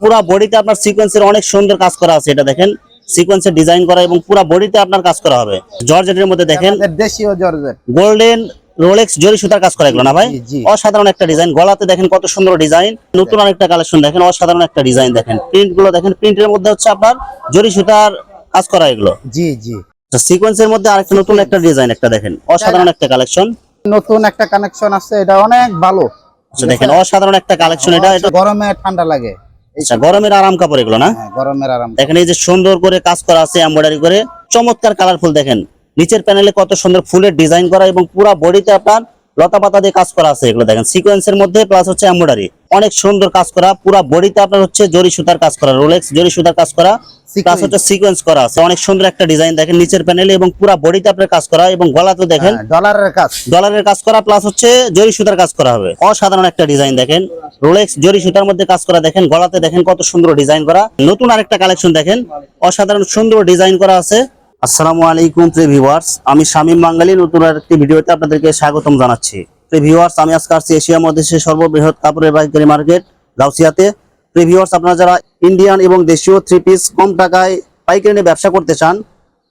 পুরো বডিতে আপনার সিকোয়েন্সের অনেক সুন্দর কাজ করা আছে। এটা দেখেন সিকোয়েন্সের ডিজাইন করা এবং পুরো বডিতে আপনার কাজ করা হবে। জর্জেটের মধ্যে দেখেন দেশীয় জর্জেট গোল্ডেন রোলেক্স জরি সুতার কাজ করা এগুলো না ভাই? অসাধারণ একটা ডিজাইন। গলাতে দেখেন কত সুন্দর ডিজাইন। নতুন আরেকটা কালেকশন দেখেন, অসাধারণ একটা ডিজাইন দেখেন। প্রিন্ট গুলো দেখেন, প্রিন্টের মধ্যে হচ্ছে আপনার জরি সুতার কাজ করা এগুলো। জি জি। সিকোয়েন্সের মধ্যে আরেকটা নতুন একটা ডিজাইন একটা দেখেন, অসাধারণ একটা কালেকশন। নতুন একটা কানেকশন আছে, এটা অনেক ভালো। আচ্ছা দেখেন অসাধারণ একটা কালেকশন। এটা গরমে ঠান্ডা লাগে। আচ্ছা গরমের আরাম কাপড় এগুলো না? গরমের আরাম। দেখেন এই যে সুন্দর করে কাজ করা আছে এমব্রয়ডারি করে, চমৎকার কালারফুল। দেখেন নিচের প্যানেলে কত সুন্দর ফুলের ডিজাইন করা এবং পুরো বডিতে আপনার লতা পাতা দিয়ে কাজ করা আছে। এগুলো দেখেন সিকোয়েন্সের মধ্যে প্লাস হচ্ছে এমব্রয়ডারি, অনেক সুন্দর কাজ করা। পুরো বডিতে আপনার হচ্ছে জরি সুতার কাজ করা, রোলেক্স জরি সুতার কাজ করা প্লাস হচ্ছে সিকোয়েন্স করা আছে। অনেক সুন্দর একটা ডিজাইন দেখেন নিচের প্যানেলে এবং পুরো বডিতে আপনার কাজ করা এবং গলাতে দেখেন ডলারের কাজ করা প্লাস হচ্ছে জরি সুতার কাজ করা হবে। অসাধারণ একটা ডিজাইন দেখেন, রোলেক্স জরি সুতার মধ্যে কাজ করা। দেখেন গলাতে দেখেন কত সুন্দর ডিজাইন করা। নতুন আরেকটা কালেকশন দেখেন, অসাধারণ সুন্দর ডিজাইন করা আছে। আসসালামু আলাইকুম প্রিয় ভিউয়ার্স, আমি শামীম বাঙালি নতুন আরেকটি ভিডিওতে আপনাদেরকে স্বাগতম জানাচ্ছি। প্রিয় ভিউয়ার্স, আমি আজকে আসছি এশিয়া মহাদেশের সর্ববৃহৎ কাপড়ের পাইকারি মার্কেট গাউসিয়াতে। প্রিয় ভিউয়ার্স, আপনারা যারা ইন্ডিয়ান এবং দেশীয় থ্রি পিস কম টাকায় পাইকারি নিয়ে ব্যবসা করতে চান,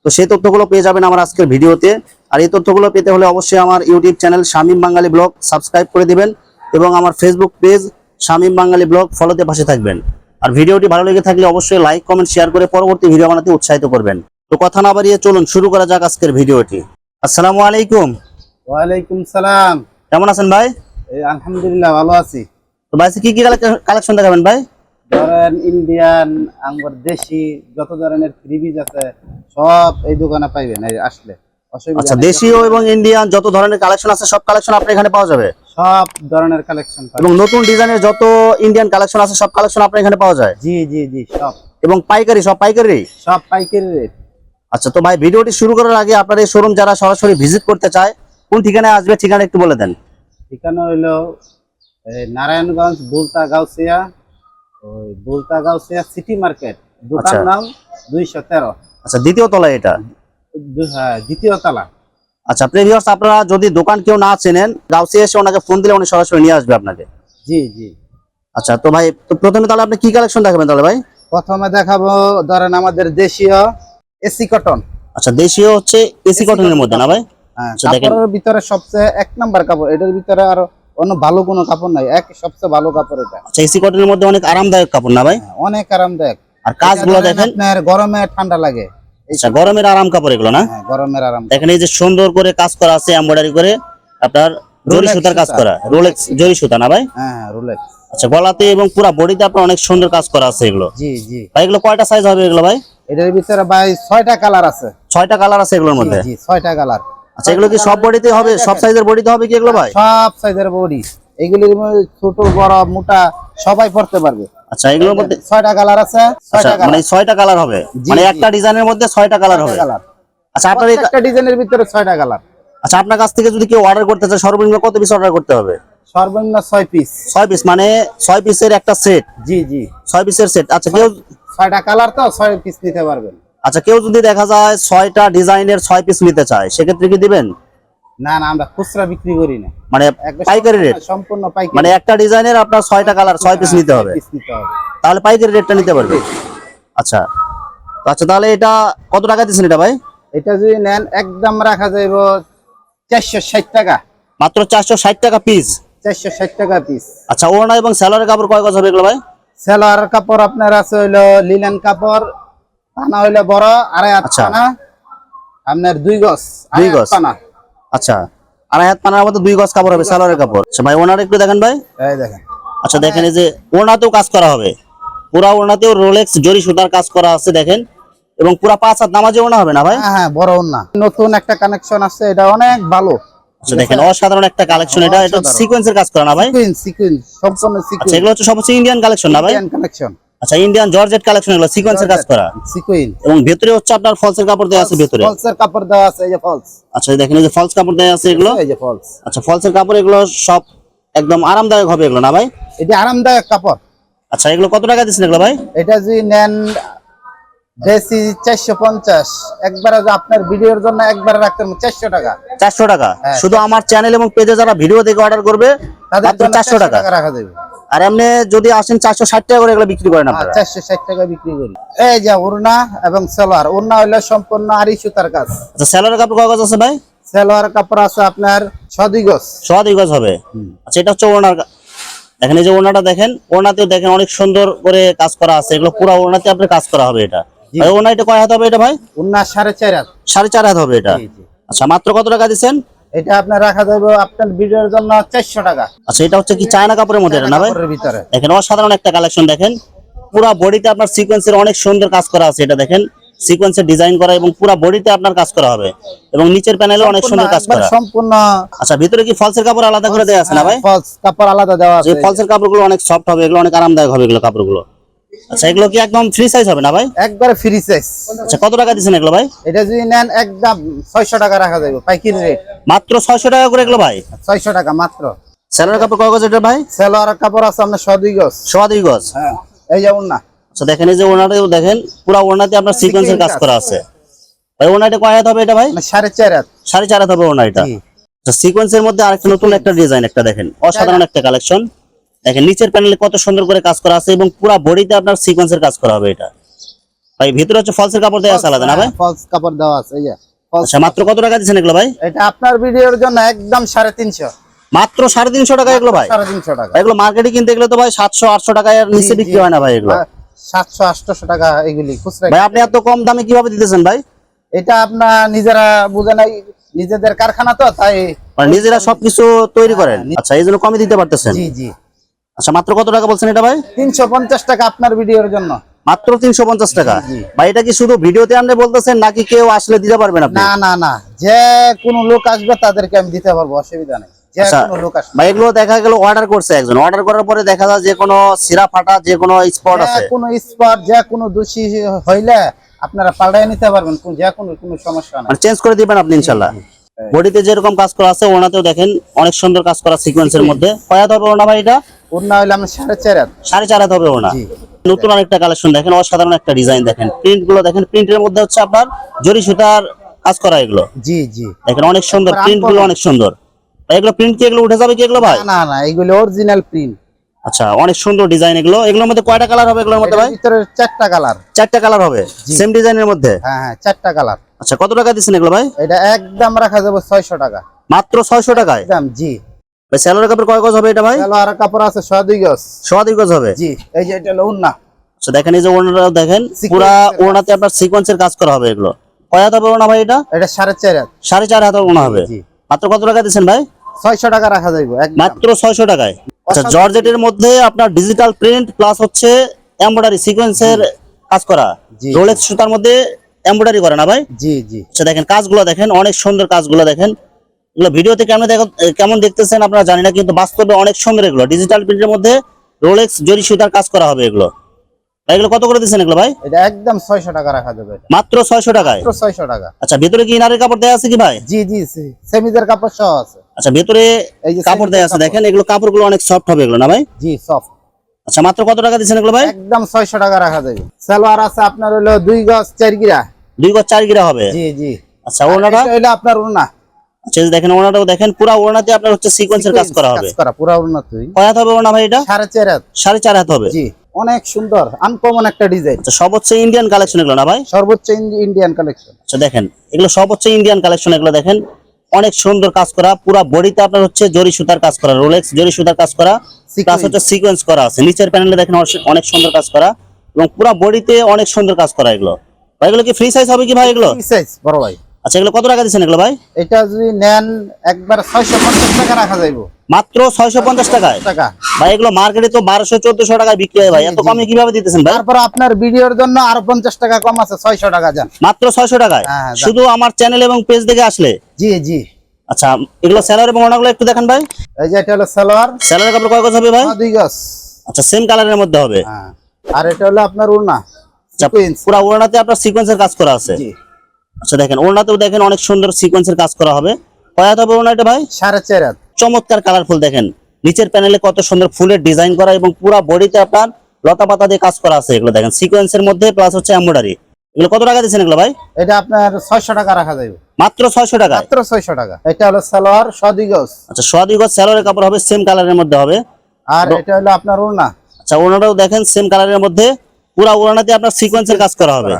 তো সেই তথ্যগুলো পেয়ে যাবেন আমার আজকের ভিডিওতে। আর এই তথ্যগুলো পেতে হলে অবশ্যই আমার ইউটিউব চ্যানেল শামীম বাঙালি ব্লগ সাবস্ক্রাইব করে দিবেন এবং আমার ফেসবুক পেজ শামীম বাঙালি ব্লগ ফলোতে পাশে থাকবেন। আর ভিডিওটি ভালো লেগে থাকলে অবশ্যই লাইক কমেন্ট শেয়ার করে পরবর্তী ভিডিও বানাতে উৎসাহিত করবেন। তো কথা না বাড়িয়ে চলুন শুরু করা যাক আজকের ভিডিওটি। আসসালামু আলাইকুম। ওয়ালাইকুম সালাম। কেমন আছেন ভাই? আলহামদুলিল্লাহ ভালো আছি। তো ভাই কি কি কালেকশন দেখাবেন ভাই? ধরেন ইন্ডিয়ান আঙ্গুর দেশি যত ধরনের ফ্রিবিজ আছে সব এই দোকানে পাইবেন আসলে। আচ্ছা দেশীয় এবং ইন্ডিয়ান যত ধরনের কালেকশন আছে সব কালেকশন আপনার এখানে পাওয়া যাবে? সব ধরনের কালেকশন এবং নতুন ডিজাইনের যত ইন্ডিয়ান কালেকশন আছে সব কালেকশন আপনার এখানে পাওয়া যায়? জি জি জি সব। এবং পাইকারি? সব পাইকারি? সব পাইকারি রেট। আচ্ছা তো ভাই ভিডিওটি শুরু করার আগে আপনার এই শোরুম যারা সরাসরি ভিজিট করতে চায় কোন ঠিকানায় আসবে, ঠিকানা একটু বলে দেন। ঠিকানা হইলো নারায়ণগঞ্জ বুলতা গাউসিয়া, ওই বুলতা গাউসিয়া সিটি মার্কেট, দোকান নাম 213। আচ্ছা দ্বিতীয় তলায় এটা? হ্যাঁ দ্বিতীয় তলা। আচ্ছা প্রিভিউয়ার্স, আপনারা যদি দোকান কেউ না চেনেন গাউসিয়া এসে ওনাকে ফোন দিলে উনি সরাসরি নিয়ে আসবে আপনাকে। জি জি। আচ্ছা তো ভাই তো প্রথমে তাহলে আপনি কি কালেকশন দেখাবেন তাহলে ভাই? প্রথমে দেখাবো ধরেন আমাদের দেশীয় এসি কটন। আচ্ছা দেশীয় হচ্ছে এসি কটনের মধ্যে না ভাই? হ্যাঁ কাপড়ের ভিতরে সবচেয়ে এক নাম্বার কাপড়। এটার ভিতরে আর অন্য ভালো কোনো কাপড় নাই, সবচেয়ে ভালো কাপড় এটা। আচ্ছা এসি কটনের মধ্যে অনেক আরামদায়ক কাপড় না ভাই? অনেক আরামদায়ক। আর কাজগুলো দেখেন আপনার গরমে ঠান্ডা লাগে। আচ্ছা গরমের আরাম কাপড় এগুলো না? হ্যাঁ গরমের আরাম। দেখেন এই যে সুন্দর করে কাজ করা আছে এমব্রয়ডারি করে, আপনার জরি সুতার কাজ করা, রোলেক্স জরি সুতা না ভাই? হ্যাঁ রোলেক্স। আচ্ছা গলাতে এবং পুরো বডিতে আপনার অনেক সুন্দর কাজ করা আছে এগুলো। জি জি ভাই এগুলো কয়টা সাইজ হবে এগুলো ভাই? এটার ভিতরে ভাই 6টা কালার আছে। 6টা কালার আছে এগুলোর মধ্যে? জি 6টা কালার। আচ্ছা এগুলো কি সব বডিতে হবে, সব সাইজের বডিতে হবে কি এগুলো ভাই? সব সাইজের বডি, এগুলির মধ্যে ছোট বড় মোটা সবাই পড়তে পারবে। আচ্ছা এগুলোর মধ্যে 6টা কালার আছে। আচ্ছা মানে 6টা কালার হবে, মানে একটা ডিজাইনের মধ্যে 6টা কালার হবে? আচ্ছা আপনার একটা ডিজাইনের ভিতরে 6টা কালার। আচ্ছা আপনার কাছ থেকে যদি কেউ অর্ডার করতে চায় সর্বনিম্ন কত পিস অর্ডার করতে হবে? সর্বনিম্ন 6 পিস। 6 পিস মানে 6 পিসের একটা সেট? জি জি 6 পিসের সেট। আচ্ছা কেউ 6টা কালার তো 6 পিস নিতে পারবেন। আচ্ছা কেউ যদি দেখা যায় 6টা ডিজাইনের 6 পিস নিতে চায় সেক্ষেত্রে কি দিবেন? না না আমরা খুচরা বিক্রি করি না, মানে পাইকারি রেট? সম্পূর্ণ পাইকারি। মানে একটা ডিজাইনের আপনার 6টা কালার 6 পিস নিতে হবে, তাহলে পাইকারি রেটটা নিতে পারবে। আচ্ছা আচ্ছা তাহলে এটা কত টাকা দিচ্ছেন এটা ভাই? এটা যদি নেন একদম রাখা যাইব 460 টাকা। মাত্র 460 টাকা পিস? 460 টাকা পিস। আচ্ছা ওড়না এবং সেলোয়ারের কাপড় কয় গজ হবে এগুলো ভাই? সেলোয়ারের কাপড় আপনার আছে হইলো লিনেন কাপড়, পানা হইলো বড় 2.5 হাত পানা, আপনার 2 গজ 2 গজ পানা। আচ্ছা 2.5 হাত পানার মধ্যে 2 গজ কাপড় হবে সেলোয়ারের কাপড়। আচ্ছা ভাই ওড়নাটা একটু দেখেন ভাই। এই দেখেন। আচ্ছা দেখেন এই যে ওড়নাতেও কাজ করা হবে, পুরা ওড়নাতেও রোলেক্স জরি সুতার কাজ করা আছে দেখেন, এবং পুরা 5 হাত নামাজে ওড়না হবে না ভাই? হ্যাঁ বড় ওড়না। নতুন একটা কানেকশন আছে, এটা অনেক ভালো। আচ্ছা দেখেন অসাধারণ একটা কালেকশন। এটা সিকোয়েন্সের কাজ করা না ভাই? সিকোয়েন্স সম্পূর্ণ সিকোয়েন্স। আচ্ছা এগুলো হচ্ছে সবচেয়ে ইন্ডিয়ান কালেকশন না ভাই? Indian collection. আচ্ছা ইন্ডিয়ান জর্জেট কালেকশন, এগুলো সিকোয়েন্সের কাজ করা সিকোয়েন্স। এবং ভিতরে হচ্ছে আপনার ফলসের কাপড় দেওয়া আছে ভিতরে? ফলসের কাপড় দেওয়া আছে, এই যে ফলস। আচ্ছা দেখেন এই যে ফলস কাপড় দেওয়া আছে এগুলো, এই যে ফলস। আচ্ছা ফলসের কাপড় এগুলো সব একদম আরামদায়ক হবে এগুলো না ভাই? এটা আরামদায়ক কাপড়। আচ্ছা এগুলো কত টাকা দিচ্ছেন এগুলো ভাই? এটা যদি নেন দেশি 450, একবারে আপনার ভিডিওর জন্য একবারে রাখতেন 400 টাকা। 400 টাকা? শুধু আমার চ্যানেল এবং পেজে যারা ভিডিও দেখে অর্ডার করবে তাদের 400 টাকা রাখা যাবে। আর এমনি যদি আসেন 460 টাকা করে এগুলো বিক্রি করেন আপনারা? 460 টাকা বিক্রি করি। এই যে ওড়না এবং সালোয়ার, ওড়না হইলো সম্পূর্ণ আড়ি সুতার কাজ। আচ্ছা সালোয়ারের কাপড় কয় গজ আছে ভাই? সালোয়ার কাপড় আছে আপনার 6 গজ। 2 গজ হবে। আচ্ছা এটা হচ্ছে ওড়নার দেখেন, এই যে ওড়নাটা দেখেন, ওড়নাতেও দেখেন অনেক সুন্দর করে কাজ করা আছে, এগুলো পুরো ওড়নাতে আপনার কাজ করা হবে। এটা ভাই ওড়না এটা কয় হাত হবে এটা ভাই? ওড়না 4.5 হাত। 4.5 হাত হবে এটা। আচ্ছা মাত্র কত টাকা দিচ্ছেন? এটা আপনার রাখা যাবে আপনার ভিডিওর জন্য 400 টাকা। আচ্ছা এটা হচ্ছে কি চায়না কাপড়ের মধ্যে এটা না ভাই? কাপড়ের ভিতরে দেখেন অসাধারণ একটা কালেকশন। দেখেন পুরো বডিতে আপনার সিকোয়েন্সের অনেক সুন্দর কাজ করা আছে। এটা দেখেন সিকোয়েন্সের ডিজাইন করা এবং পুরো বডিতে আপনার কাজ করা হবে এবং নিচের প্যানেলে অনেক সুন্দর কাজ করা সম্পূর্ণ। আচ্ছা ভিতরে কি ফলসের কাপড় আলাদা করে দেওয়া আছে না ভাই? ফলস কাপড় আলাদা দেওয়া আছে। এই ফলসের কাপড়গুলো অনেক সফট হবে, এগুলো অনেক আরামদায়ক হবে এগুলো কাপড়গুলো। আচ্ছা এগুলো কি একদম ফ্রি সাইজ হবে না ভাই? একবারে ফ্রি সাইজ। আচ্ছা কত টাকা দিচ্ছেন এগুলো ভাই? এটা যদি নেন একদম 600 টাকা রাখা যাবে পাইকারি রেট। মাত্র 600 টাকা করে এগুলো ভাই? 600 টাকা মাত্র। সালোয়ার কাপড় কয় গজ এটা ভাই? সালোয়ার কাপড় আছে আপনার 6 গজ। 2 গজ। হ্যাঁ এই যে ওড়না। আচ্ছা দেখেন এই যে ওড়নাটাও দেখেন, পুরো ওড়নাতে আপনার সিকোয়েন্সের কাজ করা আছে। ভাই ওড়নাটা কয় হাত হবে এটা ভাই? 4.5 হাত। 4.5 হাত হবে ওড়না এটা। জি। আচ্ছা সিকোয়েন্সের মধ্যে আরেকটা নতুন একটা ডিজাইন একটা দেখেন, অসাধারণ একটা কালেকশন। দেখেন নিচের প্যানেলে কত সুন্দর করে কাজ করা আছে এবং পুরো বডিতে আপনার সিকোয়েন্সের কাজ করা হবে এটা। ভাই ভিতরে হচ্ছে ফলসের কাপড় দেওয়া আছে আলাদা না ভাই? ফলস কাপড় দেওয়া আছে এই যে। আচ্ছা মাত্র কত টাকা দিচ্ছেন এগুলো ভাই? এটা আপনার ভিডিওর জন্য একদম 350। মাত্র 350 টাকা এগুলো ভাই? 350 টাকা। এগুলো মার্কেটে কিনতে গেলে তো ভাই 700-800 টাকার নিচে বিক্রি হয় না ভাই এগুলো। 700-800 টাকা এগুলি খুচরা। ভাই আপনি এত কম দামে কিভাবে দিতেছেন ভাই? এটা আপনার নিজেরা বুঝে নাই, নিজেদের কারখানা তো তাই মানে নিজেরা সবকিছু তৈরি করেন? আচ্ছা এই জন্য কমে দিতে পারতেছেন। জি জি। আচ্ছা মাত্র কত টাকা বলছেন এটা ভাই? 350 টাকা আপনার ভিডিওর জন্য। মাত্র 350 টাকা? জি। ভাই এটা কি শুধু ভিডিওতে আপনি বলতেছেন নাকি কেউ আসলে দিতে পারবেন আপনি? না না না, যে কোনো লোক আসবে তাদেরকে আমি দিতে পারবো, অসুবিধা নেই। যে আচ্ছা কোনো লোক আসবে। ভাই এগুলো দেখা গেল অর্ডার করছে একজন, অর্ডার করার পরে দেখা যায় যে কোনো সিরা ফাটা যে কোনো স্পট যে আছে, কোনো স্পট যে কোনো দোষী হইলে আপনারা পাল্টাই নিতে পারবেন, যে কোনো সমস্যা নেই। মানে চেঞ্জ করে দিবেন আপনি ইনশাআল্লাহ। বডিতে যেরকম কাজ করা আছে ওনাতেও দেখেন অনেক সুন্দর কাজ করা সিকোয়েন্সের মধ্যে। কয় হাত হবে ওনা ভাই এটা? ওড়না হইলে আমরা 4.5 হাত। 4.5 হাত হবে ওনা। জি। নতুন আরেকটা কালেকশন দেখেন, অসাধারণ একটা ডিজাইন দেখেন, প্রিন্ট গুলো দেখেন, প্রিন্টের মধ্যে হচ্ছে আপনার জরি সুতার কাজ করা এগুলো। জি জি। দেখেন অনেক সুন্দর প্রিন্ট গুলো, অনেক সুন্দর। ভাই এগুলো প্রিন্ট কি এগুলো উঠে যাবে কি এগুলো ভাই? না না, এগুলো অরিজিনাল প্রিন্ট। আচ্ছা অনেক সুন্দর ডিজাইন এগুলো। এগুলোর মধ্যে কয়টা কালার হবে এগুলোর মধ্যে ভাই? ভিতরে 4টা কালার। 4টা কালার হবে সেম ডিজাইনের মধ্যে? হ্যাঁ হ্যাঁ 4টা কালার। আচ্ছা কত টাকা দিচ্ছেন এগুলো ভাই? এটা একদম রাখা যাবে 600 টাকা। মাত্র 600 টাকায়? একদম জি। ভাই সালোয়ার কাপড় কয় গজ হবে এটা ভাই? সালোয়ার কাপড় আছে 6 গজ। 2 গজ হবে? জি। এই যে এটা হলো ওড়না। আচ্ছা দেখেন এই যে ওড়নাটা দেখেন, পুরা ওড়নাতে আপনার সিকোয়েন্সের কাজ করা হবে এগুলো। কয় হাত হবে ওড়না ভাই এটা? এটা 4.5 হাত। 4.5 হাত ওড়না হবে। জি। মাত্র কত টাকা দিচ্ছেন ভাই? 600 টাকা রাখা যাবে একদম। মাত্র 600 টাকায়? আচ্ছা জর্জেটের মধ্যে আপনার ডিজিটাল প্রিন্ট প্লাস হচ্ছে এমব্রয়ডারি সিকোয়েন্সের কাজ করা, জি। রোলেক্স সুতার মধ্যে এমব্রয়ডারি করা না ভাই? জি জি। আচ্ছা দেখেন কাজগুলো দেখেন, অনেক সুন্দর কাজগুলো দেখেন। এগুলো ভিডিওতে কেমন দেখতেছেন আপনারা জানি না, কিন্তু বাস্তবে অনেক সুন্দর এগুলো। ডিজিটাল প্রিন্টের মধ্যে রোলেক্স জরি সুতার কাজ করা হবে এগুলো। ভাই এগুলো কত করে দিচ্ছেন এগুলো ভাই? এটা একদম 600 টাকা রাখা যাবে এটা। মাত্র 600 টাকায়? মাত্র 600 টাকা। আচ্ছা ভিতরে কি ইনারের কাপড় দেওয়া আছে কি ভাই? জি জি, সেমিজের কাপড় সহ আছে। আচ্ছা ভিতরে এই যে কাপড় দেওয়া আছে দেখেন, এগুলো কাপড়গুলো অনেক সফট হবে এগুলো না ভাই? জি সফট। আচ্ছা মাত্র কত টাকা দিচ্ছেন এগুলো ভাই? একদম 600 টাকা রাখা যাবে। সালোয়ার আছে আপনার হলো 2 গজ 4 গিরা। 2 গজ 4 গিরা হবে? জি জি। আচ্ছা ওড়নাটা? এটা হলো আপনার ওড়না। আচ্ছা এই যে দেখেন ওড়নাটাও দেখেন, পুরো ওড়নাতে আপনার হচ্ছে সিকোয়েন্সের কাজ করা হবে। কাজ করা পুরো ওড়না তুই। কয় হাত হবে ওড়না ভাই এটা? 4.5 হাত। 4.5 হাত হবে? জি। অনেক সুন্দর আনকমন একটা ডিজাইন। আচ্ছা সব হচ্ছে ইন্ডিয়ান কালেকশন এগুলো না ভাই? সর্বোচ্চ ইন্ডিয়ান কালেকশন। আচ্ছা দেখেন এগুলো সব হচ্ছে ইন্ডিয়ান কালেকশন এগুলো দেখেন, অনেক সুন্দর কাজ করা, পুরো বডিতে আপনার হচ্ছে জরি সুতার কাজ করা, রোলেক্স জরি সুতার কাজ করা, প্লাস হচ্ছে সিকোয়েন্স করা আছে। নিচের প্যানেলে দেখেন অনেক সুন্দর কাজ করা এবং পুরো বডিতে অনেক সুন্দর কাজ করা এগুলো। ভাই এগুলো কি ফ্রি সাইজ হবে কি ভাই এগুলো? ফ্রি সাইজ বড় ভাই। আচ্ছা এগুলো কত টাকা দিচ্ছেন এগুলো ভাই? এটা যদি নেন একবার 650 টাকা রাখা যাবে। মাত্র 650 টাকায়? টাকা ভাই এগুলো মার্কেটে তো 1200-1400 টাকায় বিক্রি হয় ভাই, এত কমে কিভাবে দিতেছেন ভাই? তারপর আপনার ভিডিওর জন্য আরো 50 টাকা কম আছে, 600 টাকা যান। মাত্র 600 টাকায়? হ্যাঁ, যান। শুধু আমার চ্যানেল এবং পেজ দেখে আসলে? জি জি। আচ্ছা এগুলো সালোয়ার এবং ওড়নাগুলো একটু দেখান ভাই। এই যে এটা হলো সালোয়ার। সালোয়ারের কাপড় কয় গজ হবে ভাই? 2 গজ। আচ্ছা সেম কালারের মধ্যে হবে? হ্যাঁ। আর এটা হলো আপনার ওড়না। আচ্ছা, সিকোয়েন্স। পুরো ওড়নাতে আপনার সিকোয়েন্সের কাজ করা আছে? জি। আচ্ছা দেখেন ওড়নাতেও দেখেন অনেক সুন্দর সিকোয়েন্সের কাজ করা হবে। কয় হাত হবে ওড়না এটা ভাই? 4.5 হাত। চমৎকার কালারফুল দেখেন, নিচের প্যানেলে কত সুন্দর ফুলের ডিজাইন করা এবং পুরো বডিতে আপনার লতা পাতা দিয়ে কাজ করা আছে। এগুলো দেখেন সিকোয়েন্সের মধ্যে প্লাস হচ্ছে এমব্রয়ডারি। এগুলো কত টাকা দিচ্ছেন এগুলো ভাই? এটা আপনার 600 টাকা রাখা যাবে। মাত্র 600 টাকা? মাত্র 600 টাকা। এটা হলো সালোয়ার 2 গজ। আচ্ছা 2 গজ সালোয়ারের কাপড় হবে, সেম কালারের মধ্যে হবে। আর এটা হলো আপনার ওড়না। আচ্ছা ওড়নাটাও দেখেন সেম কালারের মধ্যে, পুরা ওড়নাতে আপনার সিকোয়েন্সের কাজ করা হবে।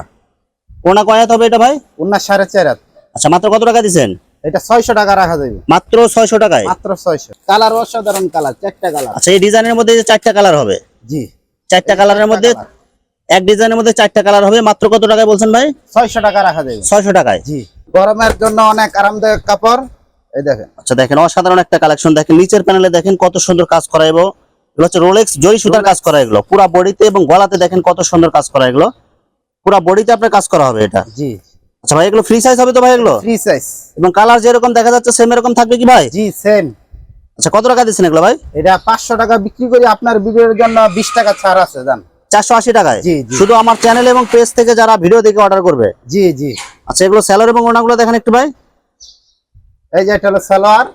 ওড়না কয় হাত হবে এটা ভাই? ওড়না 4.5 হাত। আচ্ছা মাত্র কত টাকা দিচ্ছেন? এটা 600 টাকা রাখা যাবে। মাত্র 600 টাকায়? মাত্র 600। কালার অসাধারণ কালার, 4টা কালার। আচ্ছা এই ডিজাইনের মধ্যে যে 4টা কালার হবে? জি 4টা কালারের মধ্যে এক ডিজাইনের মধ্যে 4টা কালার হবে। মাত্র কত টাকায় বলছেন ভাই? 600 টাকা রাখা যাবে। 600 টাকায়? জি গরমের জন্য অনেক আরামদায়ক কাপড়। এই দেখেন। আচ্ছা দেখেন অসাধারণ একটা কালেকশন। দেখেন নিচের প্যানেলে দেখেন কত সুন্দর কাজ করা, এবং এগুলো হচ্ছে রোলেক্স জরি সুতার কাজ করা। এগুলো পুরা বডিতে এবং গলাতে দেখেন কত সুন্দর কাজ করা, এগুলো পুরা বডিতে আপনার কাজ করা হবে এটা। জি আচ্ছা ভাই এগুলো ফ্রি সাইজ হবে তো ভাই? এগুলো ফ্রি সাইজ এবং কালার যেরকম দেখা যাচ্ছে সেম এরকম থাকবে কি ভাই? জি সেম। আচ্ছা কত টাকা দিচ্ছেন এগুলো ভাই? এটা 500 টাকা বিক্রি করি, আপনার ভিডিওর জন্য 20 টাকা ছাড় আছে জান। 480 টাকায়? জি, জি। শুধু আমার চ্যানেল এবং পেজ থেকে যারা ভিডিও দেখে অর্ডার করবে? জি জি। আচ্ছা এগুলো সেলর এবং ওড়নাগুলো দেখেন একটু ভাই। এই যে এটা হলো সালোয়ার।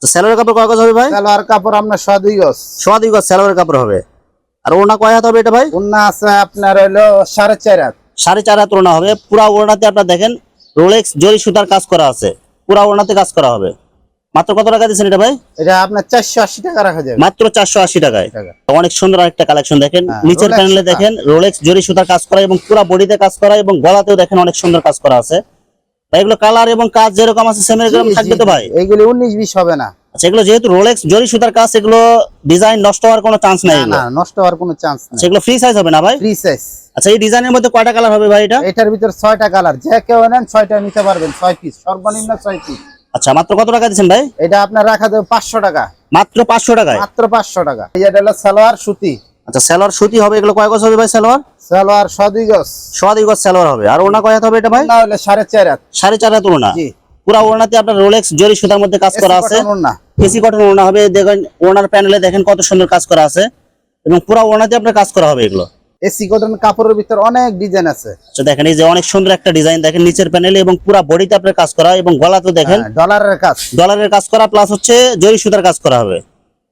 তো সেলরের কাপড় কয় গজ হবে ভাই? সালোয়ার কাপড় আপনার 1.5 গজ। 2 গজ সেলরের কাপড় হবে। আর ওড়না কয় হাত হবে এটা ভাই? ওড়না আছে আপনার হলো 4.5 হাত। 4.5 হাত ওড়না হবে। পুরা ওড়নাতে আপনার দেখেন রোলেক্স জরি সুতার কাজ করা আছে, পুরা ওড়নাতে কাজ করা হবে। মাত্র কত টাকা দিচ্ছেন এটা ভাই? এটা আপনার 480 টাকা রাখা যাবে। মাত্র 480 টাকায়? অনেক সুন্দর একটা কালেকশন দেখেন। হ্যাঁ, নিচের Rolex প্যানেলে সুতা। দেখেন রোলেক্স জরি সুতার কাজ করা এবং পুরা বডিতে কাজ করা, এবং গলাতেও দেখেন অনেক সুন্দর কাজ করা আছে। ভাই এগুলো কালার এবং কাজ যেরকম আছে সেম এরকম থাকবে তো ভাই? এইগুলি 19-20 হবে না। আচ্ছা এগুলো যেহেতু রোলেক্স জরি সুতার কাজ, এগুলো ডিজাইন নষ্ট হওয়ার কোনো চান্স নাই না এগুলো? না নষ্ট হওয়ার কোনো চান্স নেই। সেগুলো ফ্রি সাইজ হবে না ভাই? Free size. আচ্ছা এই ডিজাইনের মধ্যে কয়টা কালার হবে ভাই এটা? এটার ভিতর 6টা কালার, যে কেউ নেন 6টা নিতে পারবেন। 6 পিস, সর্বনিম্ন 6 পিস। আচ্ছা মাত্র কত টাকা দিচ্ছেন ভাই? এটা আপনার রাখা যাবে 500 টাকা। মাত্র 500 টাকায়? মাত্র 500 টাকা। এই যে এটা হলো সালোয়ার সুতি। আচ্ছা সালোয়ার সুতি হবে। এগুলো কয় গজ হবে ভাই সালোয়ার? সালোয়ার 1.5 গজ। 2 গজ সালোয়ার হবে। আর ওড়না কয় হাত হবে এটা ভাই? না হলে 4.5 হাত। 4.5 হাত ওড়না। জি পুরা ওড়নাতে আপনার রোলেক্স জরি সুতার মধ্যে কাজ করা আছে। ওড়না। এসি কটন ওড়না হবে। দেখেন ওড়নার প্যানেলে দেখেন কত সুন্দর কাজ করা আছে, এবং পুরা ওড়নাতে আপনার কাজ করা হবে এগুলো। এসি কটন কাপড়ের ভিতর অনেক ডিজাইন আছে। আচ্ছা দেখেন এই যে অনেক সুন্দর একটা ডিজাইন দেখেন নিচের প্যানেলে, এবং পুরা বডিতে আপনার কাজ করা, এবং গলাতে দেখেন ডলারের কাজ। ডলারের কাজ করা, প্লাস হচ্ছে জরি সুতার কাজ করা হবে।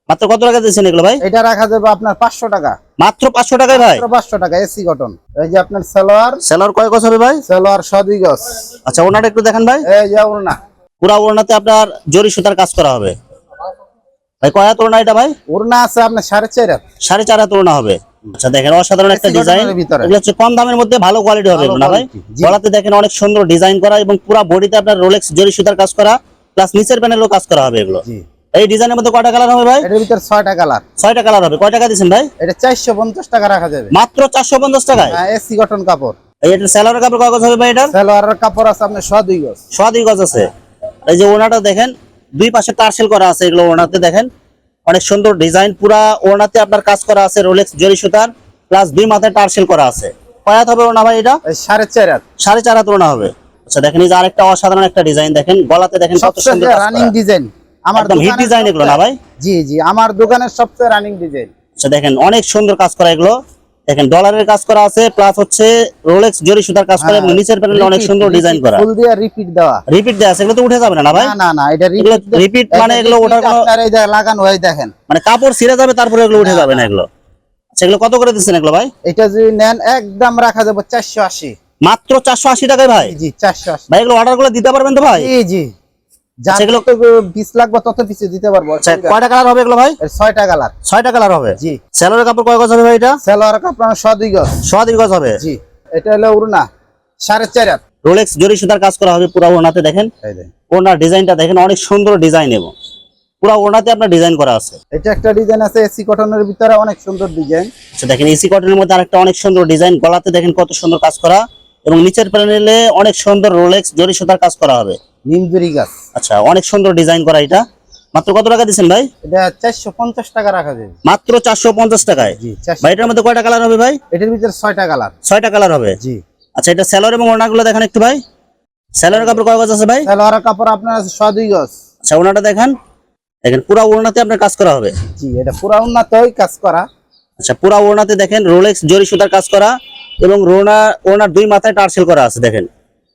মাত্র কত টাকা দিচ্ছেন এগুলো ভাই? এটা রাখা যাবে আপনার 500 টাকা। মাত্র 500 টাকায় ভাই? মাত্র 500 টাকা এসি কটন। এই যে আপনার সালোয়ার। সালোয়ার কয় গজ হবে ভাই? সালোয়ার 1.5 গজ। আচ্ছা ওড়নাটা একটু দেখেন ভাই। এই যে ওড়না। পুরা ওড়নাতে আপনার জরি সুতার কাজ করা হবে। ভাই কয় হাত ওড়না এটা ভাই? ওড়না আছে আপনার 4.5 হাত। 4.5 হাত ওড়না হবে। আচ্ছা দেখেন অসাধারণ একটা এসি ডিজাইন। কটনের ভিতরে। এগুলো হচ্ছে কম দামের মধ্যে ভালো কোয়ালিটি হবে এগুলো না ভাই? quality, জি। গলাতে দেখেন অনেক সুন্দর ডিজাইন করা, এবং পুরা বডিতে আপনার রোলেক্স জরি সুতার কাজ করা, প্লাস নিচের প্যানেলও কাজ করা হবে এগুলো। জি এই ডিজাইনের মধ্যে কয়টা কালার হবে ভাই? এটার ভিতর 6টা কালার। 6টা কালার হবে। কয় টাকা দিচ্ছেন ভাই? এটা 450 টাকা রাখা যাবে। মাত্র 450 টাকায়? এসি কটন কাপড়। এই এটা সালোয়ারের কাপড় কয় গজ হবে ভাই এটার? সালোয়ারের কাপড় আছে আপনার 1.5 গজ। 2 গজ আছে। এই যে ওড়নাটা দেখেন দুই পাশে টার্সেল করা আছে, এগুলো ওড়নাতে দেখেন অনেক সুন্দর ডিজাইন। পুরা ওড়নাতে আপনার কাজ করা আছে রোলেক্স জরি সুতার, প্লাস 2 মাথায় টার্সেল করা আছে। কয় হাত হবে ওড়না ভাই এটা? 4.5 হাত। 4.5 হাত ওড়না হবে। আচ্ছা দেখেন এই যে আরেকটা অসাধারণ একটা ডিজাইন দেখেন, গলাতে দেখেন কত সুন্দর কাজ রানিং করা। ডিজাইন। আমার একদম হিট দোকানের ডিজাইন এগুলো না ভাই? জি জি আমার দোকানের সবচেয়ে রানিং ডিজাইন। আচ্ছা দেখেন অনেক সুন্দর কাজ করা এগুলো। দেখেন ডলারের কাজ করা আছে, প্লাস হচ্ছে রোলেক্স জরি সুতার কাজ করা, এবং নিচের প্যানেলে অনেক সুন্দর ডিজাইন করা। ফুল দিয়ে রিপিট দেওয়া। রিপিট দেয়া আছে, এগুলো তো উঠে যাবে না ভাই? না না না এটা এগুলো রিপিট মানে এগুলো ওঠার কোনো আপনার এই যে লাগানো হয় দেখেন। মানে কাপড় ছিঁড়ে যাবে তারপরে এগুলো উঠে যাবে না এগুলো। আচ্ছা এগুলো কত করে দিচ্ছেন এগুলো ভাই? এটা যদি নেন একদম রাখা যাবে 480। মাত্র 480 টাকায় ভাই? জি 480। ভাই এগুলো অর্ডার করে দিতে পারবেন তো ভাই? জি জি আচ্ছা, এগুলো এগুলো 20 লাগবে তত পিছে দিতে পারবো। আচ্ছা কয়টা কালার হবে এগুলো ভাই? 6টা কালার। 6টা কালার হবে। জি সেলোরের কাপড় কয় গজ হবে ভাই এটা? সালোয়ার কাপড় 1.5 গজ। 2 গজ হবে। জি এটা হলো ওড়না 4.5 হাত। রোলেক্স জরি সুতার কাজ করা হবে পুরো ওড়নাতে। দেখেন এই দেখেন ওড়নার ডিজাইনটা দেখেন অনেক সুন্দর ডিজাইন, এবং পুরো ওড়নাতে আপনার ডিজাইন করা আছে। এটা একটা ডিজাইন আছে এসি কটনের ভিতরে অনেক সুন্দর ডিজাইন। আচ্ছা দেখেন এসি কটনের মধ্যে আরেকটা অনেক সুন্দর ডিজাইন, গলাতে দেখেন কত সুন্দর কাজ করা, এবং নিচের প্যানেলে অনেক সুন্দর রোলেক্স জরি সুতার কাজ করা হবে। নিমজুরি গাছ। আচ্ছা অনেক সুন্দর ডিজাইন করা এটা। মাত্র কত টাকা দিচ্ছেন ভাই? এটা 450 টাকা রাখা যাবে। মাত্র 450 টাকায়? জি ভাই এটার মধ্যে কয়টা কালার হবে ভাই? এটার ভিতরে 6টা কালার। 6টা কালার হবে। জি আচ্ছা এটা সেলোয়ার এবং ওড়নাগুলো দেখেন একটু ভাই। সেলোয়ারের কাপড় কয় গজ আছে ভাই? সালোয়ার কাপড় আপনার আছে 1.5 গজ। আচ্ছা ওড়নাটা দেখেন, দেখেন পুরো ওড়নাতে আপনার কাজ করা হবে। জি এটা পুরো উন্নতই কাজ করা। আচ্ছা পুরো ওড়নাতে দেখেন রোলেক্স জরি সুতার কাজ করা, এবং ওড়নার 2 মাথায় টার্সেল করা আছে। দেখেন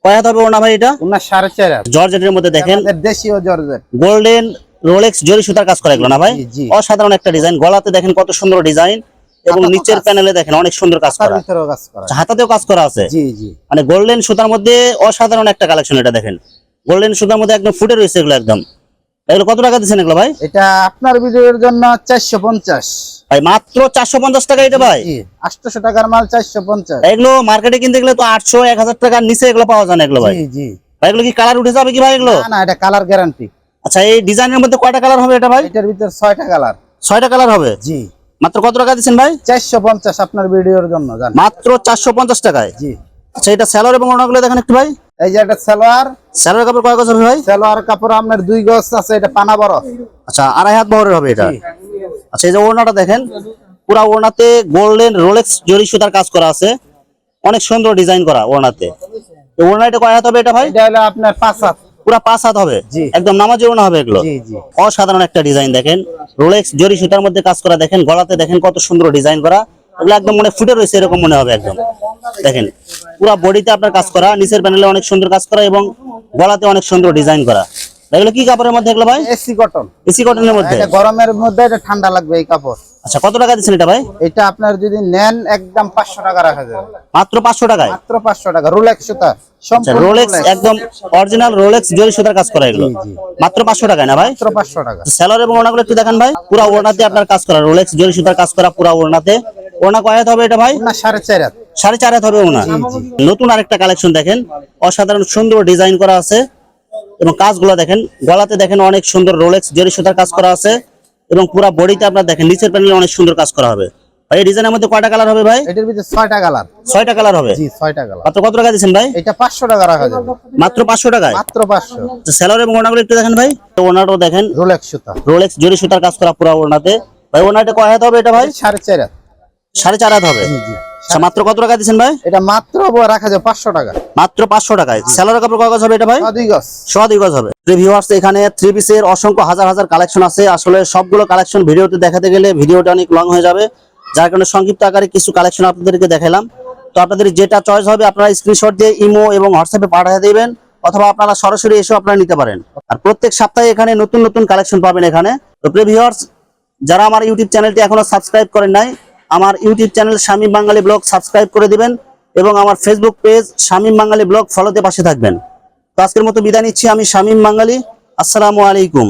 কয় হাত হবে ওড়না ভাই এটা? ওনার 4.5 হাত। জর্জেটের মধ্যে দেখেন আমাদের দেশীয় জর্জেট গোল্ডেন রোলেক্স জরি সুতার কাজ করা, এগুলো না ভাই? জি, জি। অসাধারণ একটা ডিজাইন। গলাতে দেখেন কত সুন্দর ডিজাইন, এবং হাতাতেও নিচের কাজ। প্যানেলে দেখেন অনেক সুন্দর কাজ তার করা। ভিতরেও কাজ করা। আচ্ছা, হাতাতেও কাজ করা আছে। জি জি মানে গোল্ডেন সুতার মধ্যে অসাধারণ একটা কালেকশন এটা দেখেন। গোল্ডেন সুতার মধ্যে একদম ফুটে রয়েছে এগুলো একদম, এগুলো কত টাকা দিচ্ছেন এগুলো ভাই? এটা আপনার ভিডিওর জন্য 450 ভাই মাত্র 450 টাকা এটা ভাই? 800 টাকার মাল 450। এগুলো মার্কেটে কিনতে গেলে তো 800 1000 টাকার নিচে এগুলো পাওয়া যায় না এগুলো ভাই। জি জি। ভাই এগুলো কি কালার উঠে যাবে কি ভাই এগুলো? না না, এটা কালার গ্যারান্টি। আচ্ছা এই ডিজাইনের মধ্যে কয়টা কালার হবে এটা ভাই? এটার ভিতর 6টা কালার। 6টা কালার হবে? জি। মাত্র কত টাকা দিচ্ছেন ভাই? 450 আপনার ভিডিওর জন্য জান। মাত্র 450 টাকায়? জি। আচ্ছা এটা সালোয়ার এবং ওড়নাগুলো দেখেন একটু ভাই। এই যে এটা সালোয়ার। সালোয়ার কাপড় কয় গজ হবে ভাই? সালোয়ার কাপড় আপনার 2 গজ আছে, এটা পানা বড়। আচ্ছা 2.5 হাত বহরের হবে এটা। জি। আচ্ছা এই যে ওড়নাটা দেখেন, পুরা ওড়নাতে গোল্ডেন রোলেক্স জরি সুতার কাজ করা আছে, অনেক সুন্দর ডিজাইন করা ওড়নাতে। তো ওড়নাটা কয় হাত হবে এটা ভাই? এটা হলো আপনার 5 হাত। পুরা 5 হাত হবে? জি। একদম নামাজি ওড়না হবে এগুলো? জি জি। অসাধারণ একটা ডিজাইন দেখেন, রোলেক্স জরি সুতার মধ্যে কাজ করা দেখেন, গলাতে দেখেন কত সুন্দর ডিজাইন করা, এগুলো একদম মনে ফুটে রয়েছে এরকম মনে হবে একদম। দেখেন পুরা বডিতে আপনার কাজ করা, নিচের প্যানেলে অনেক সুন্দর কাজ করা এবং গলাতে অনেক সুন্দর ডিজাইন করা। এগুলো কি কাপড়ের মধ্যে এগুলো ভাই? AC cotton. এসি কটনের মধ্যে? এটা গরমের মধ্যে এটা ঠান্ডা লাগবে এই কাপড়। আচ্ছা কত টাকা দিচ্ছেন এটা ভাই? এটা আপনার যদি নেন একদম 500 টাকা রাখা যাবে। মাত্র 500 টাকায়? মাত্র 500 টাকা। রোলেক্স সুতা আচ্ছা সম্পূর্ণ রোলেক্স একদম অরিজিনাল রোলেক্স জরি সুতার কাজ করা এগুলো? জি, জি। মাত্র 500 টাকায় না ভাই? মাত্র 500 টাকা। সেলর এবং ওড়নাগুলো একটু দেখেন ভাই, পুরা ওড়নাতে আপনার কাজ করা, রোলেক্স জরি সুতার কাজ করা পুরা ওড়নাতে। ওড়না কয় হাত হবে এটা ভাই? না 4.5 হাত। 4.5 হাত হবে ওড়না। নতুন আরেকটা কালেকশন দেখেন, অসাধারণ সুন্দর ডিজাইন করা আছে এবং কাজগুলো দেখেন, গলাতে দেখেন অনেক সুন্দর রোলেক্স জরি সুতার কাজ করা আছে এবং পুরা বডিতে আপনার দেখেন নিচের প্যানেলে অনেক সুন্দর কাজ করা হবে। ভাই এই ডিজাইনের মধ্যে কয়টা কালার হবে ভাই? এটার ভিতরে 6টা কালার। 6টা কালার হবে? জি 6টা কালার। মাত্র কত টাকা দিচ্ছেন ভাই? এটা 500 টাকা রাখা যাবে। মাত্র 500 টাকায়? মাত্র 500। সেলর এবং ওড়নাগুলো একটু দেখেন ভাই, তো ওড়নাটাও দেখেন রোলেক্স সুতা। রোলেক্স জরি সুতার কাজ করা পুরা ওড়নাতে। ভাই ওড়নাটা কয় হাত হবে এটা ভাই? 4.5 হাত। 4.5 হাত হবে? জি জি। আচ্ছা মাত্র কত টাকা দিচ্ছেন ভাই? এটা মাত্র রাখা যাবে 500 টাকা। মাত্র 500 টাকায়। সেলর কাপড় কয় গজ হবে এটা ভাই? 2 গজ। 2 গজ হবে। ভিউয়ার্স এখানে 3 পিসের অসংখ্য হাজার হাজার কালেকশন আছে, আসলে সবগুলো কালেকশন ভিডিওতে দেখাতে গেলে ভিডিওটা অনেক লং হয়ে যাবে, যার কারণে সংক্ষিপ্ত আকারে কিছু কালেকশন আপনাদেরকে দেখালাম। তো আপনাদের যেটা চয়েস হবে আপনারা স্ক্রিনশট দিয়ে ইমো এবং হোয়াটসঅ্যাপে পাঠিয়ে দিবেন, অথবা আপনারা সরাসরি এসেও আপনারা নিতে পারেন। আর প্রত্যেক সপ্তাহে এখানে নতুন নতুন কালেকশন পাবেন এখানে। তো প্রিয় ভিউয়ার্স যারা আমার ইউটিউব চ্যানেলটি এখনো সাবস্ক্রাইব করেন নাই, আমার ইউটিউব চ্যানেল শামীম বাঙালি ব্লগ সাবস্ক্রাইব করে দিবেন এবং আমার ফেসবুক পেজ শামীম বাঙালি ব্লগ ফলোতে পাশে থাকবেন। তো আজকের মতো বিদায় নিচ্ছি আমি শামীম বাঙালি। আসসালামু আলাইকুম।